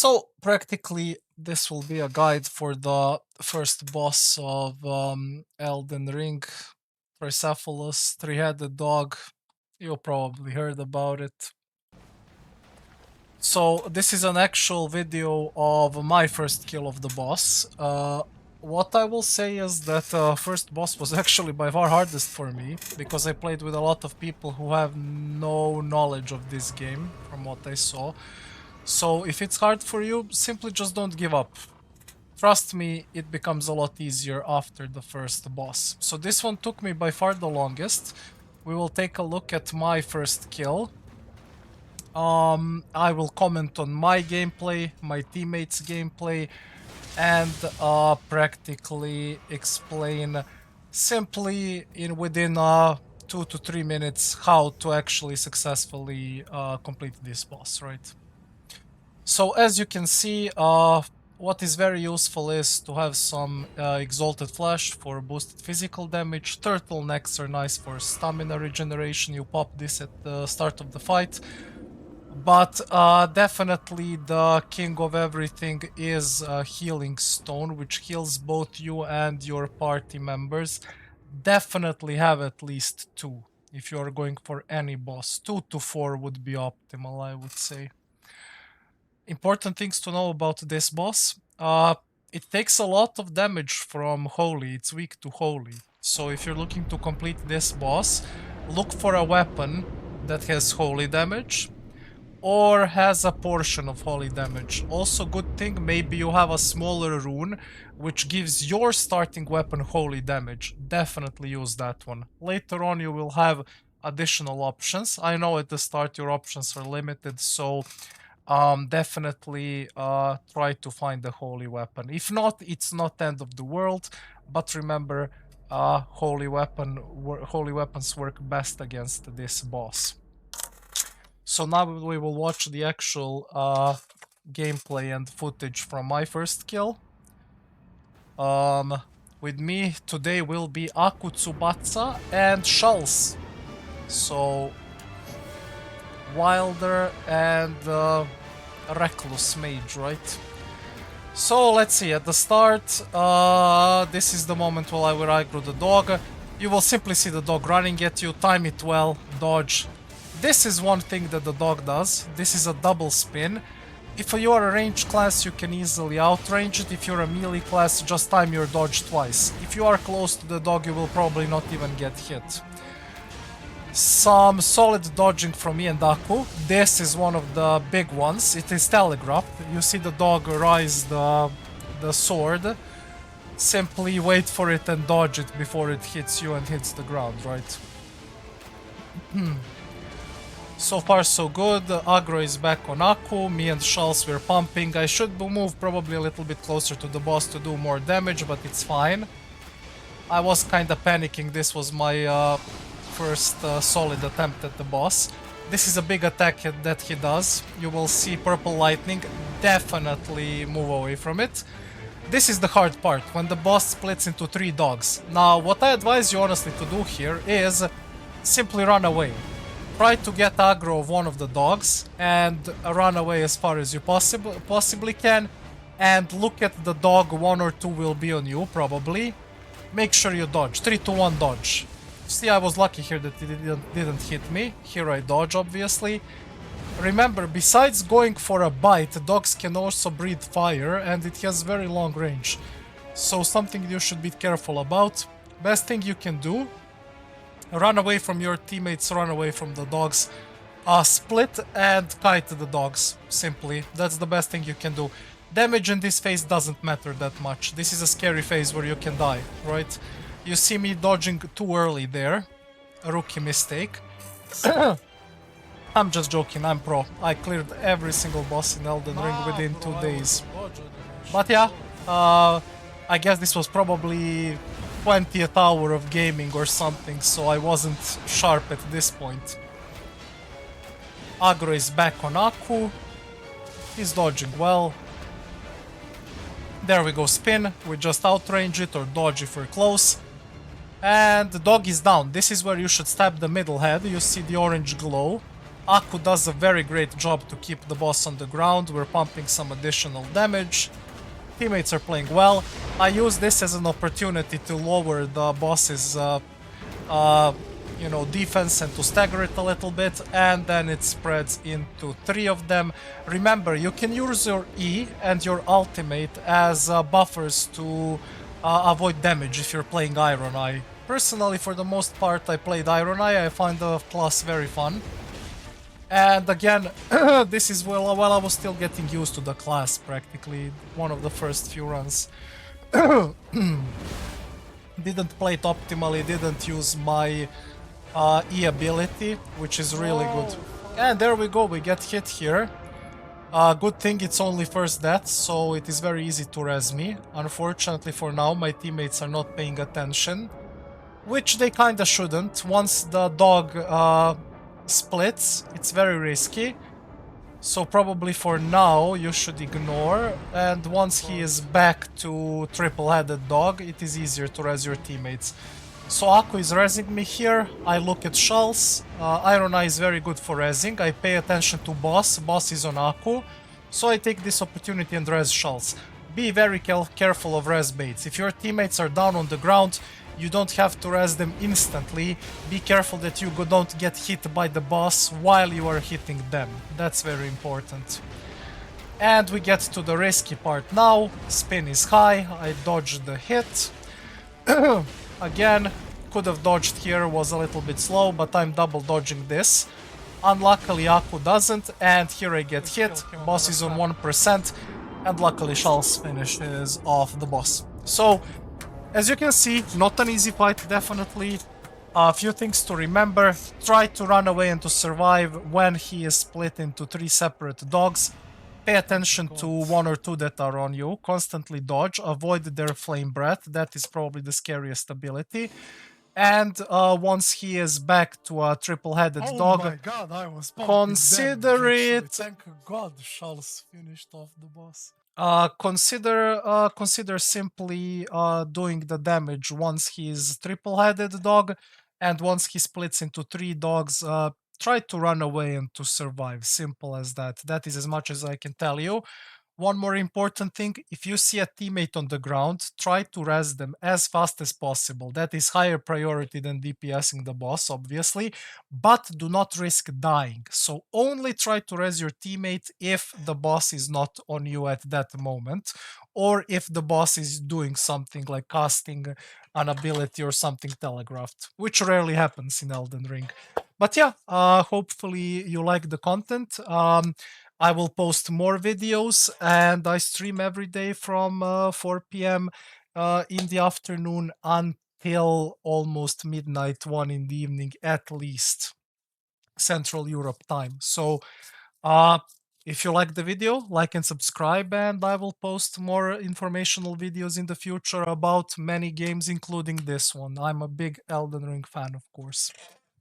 So practically this will be a guide for the first boss of Elden Ring, Tricephalous, three-headed dog. You probably heard about it. So this is an actual video of my first kill of the boss. What I will say is that first boss was actually by far hardest for me, because I played with a lot of people who have no knowledge of this game, from what I saw. So if it's hard for you, simply just don't give up. Trust me, it becomes a lot easier after the first boss. So this one took me by far the longest. We will take a look at my first kill. I will comment on my gameplay, my teammates' gameplay, and practically explain simply within 2 to 3 minutes how to actually successfully complete this boss, right? So as you can see, what is very useful is to have some exalted flesh for boosted physical damage. Turtlenecks are nice for stamina regeneration. You pop this at the start of the fight. But definitely the king of everything is Healing Stone, which heals both you and your party members. Definitely have at least 2 if you are going for any boss. 2 to 4 would be optimal, I would say. Important things to know about this boss. It takes a lot of damage from Holy. It's weak to Holy. So if you're looking to complete this boss, look for a weapon that has Holy damage or has a portion of Holy damage. Also, good thing, maybe you have a smaller rune which gives your starting weapon Holy damage. Definitely use that one. Later on you will have additional options. I know at the start your options are limited, so definitely try to find a holy weapon. If not, it's not end of the world, but remember, holy weapons work best against this boss. So now we will watch the actual gameplay and footage from my first kill. With me today will be Aku Tsubatsa and Shulz. So Wilder and Reckless Mage, right? So let's see, at the start, this is the moment while I will aggro the dog. You will simply see the dog running at you, time it well, dodge. This is one thing that the dog does. This is a double spin. If you are a ranged class, you can easily outrange it. If you're a melee class, just time your dodge twice. If you are close to the dog, you will probably not even get hit. Some solid dodging from me and Aku. This is one of the big ones. It is telegraphed. You see the dog rise the sword. Simply wait for it and dodge it before it hits you and hits the ground, right? So far so good. Aggro is back on Aku. Me and Shulz were pumping. I should move probably a little bit closer to the boss to do more damage, but it's fine. I was kinda panicking. This was my first solid attempt at the boss. This is a big attack that he does. You will see purple lightning. Definitely move away from it. This is the hard part, when the boss splits into 3 dogs. Now, what I advise you honestly to do here is simply run away. Try to get aggro of one of the dogs and run away as far as you possibly can. And look at the dog, 1 or 2 will be on you, probably. Make sure you dodge. 3 to 1 dodge. See, I was lucky here that it didn't hit me. Here I dodge, obviously. Remember, besides going for a bite, dogs can also breathe fire, and it has very long range. So something you should be careful about. Best thing you can do, run away from your teammates, run away from the dogs. Split and kite the dogs, simply. That's the best thing you can do. Damage in this phase doesn't matter that much. This is a scary phase where you can die, right? You see me dodging too early there. A rookie mistake. I'm just joking, I'm pro. I cleared every single boss in Elden Ring within 2 days. But yeah, I guess this was probably 20th hour of gaming or something, so I wasn't sharp at this point. Aggro is back on Aku. He's dodging well. There we go, spin. We just outrange it or dodge if we're close. And the dog is down. This is where you should stab the middle head. You see the orange glow. Aku does a very great job to keep the boss on the ground. We're pumping some additional damage. Teammates are playing well. I use this as an opportunity to lower the boss's uh, defense and to stagger it a little bit, and then it spreads into 3 of them. Remember, you can use your E and your ultimate as buffers to avoid damage if you're playing Iron Eye. Personally, for the most part, I played Iron Eye. I find the class very fun. And again, this is while I was still getting used to the class, practically one of the first few runs. Didn't play it optimally, didn't use my E ability, which is really good. And there we go, we get hit here. Good thing it's only first death, so it is very easy to res me. Unfortunately for now, my teammates are not paying attention, which they kinda shouldn't. Once the dog splits, it's very risky. So probably for now you should ignore, and once he is back to triple-headed dog, it is easier to res your teammates. So Aku is resing me here, I look at Shulls, Iron Eye is very good for resing, I pay attention to boss, boss is on Aku, so I take this opportunity and res Shulls. Be very careful of res baits. If your teammates are down on the ground, you don't have to res them instantly. Be careful that you don't get hit by the boss while you are hitting them. That's very important. And we get to the risky part now. Spin is high, I dodged the hit. Again, could have dodged here, was a little bit slow, but I'm double dodging this. Unluckily Aku doesn't, and here I get hit. Boss is on 1%, and luckily Shulls finishes off the boss. So, as you can see, not an easy fight, definitely. A few things to remember. Try to run away and to survive when he is split into 3 separate dogs. Pay attention to 1 or 2 that are on you. Constantly dodge. Avoid their flame breath. That is probably the scariest ability. And once he is back to a triple-headed dog, my god, I was consider damage, it. Thank god Charles finished off the boss. Consider simply doing the damage once he's triple-headed dog, and once he splits into 3 dogs, try to run away and to survive. Simple as that. That is as much as I can tell you. One more important thing, if you see a teammate on the ground, try to res them as fast as possible. That is higher priority than DPSing the boss, obviously, but do not risk dying. So only try to res your teammate if the boss is not on you at that moment, or if the boss is doing something like casting an ability or something telegraphed, which rarely happens in Elden Ring. But yeah, hopefully you like the content. I will post more videos, and I stream every day from 4 p.m. In the afternoon until almost midnight, 1 in the evening at least, Central Europe time. So uh, if you like the video, like and subscribe, and I will post more informational videos in the future about many games, including this one. I'm a big Elden Ring fan, of course.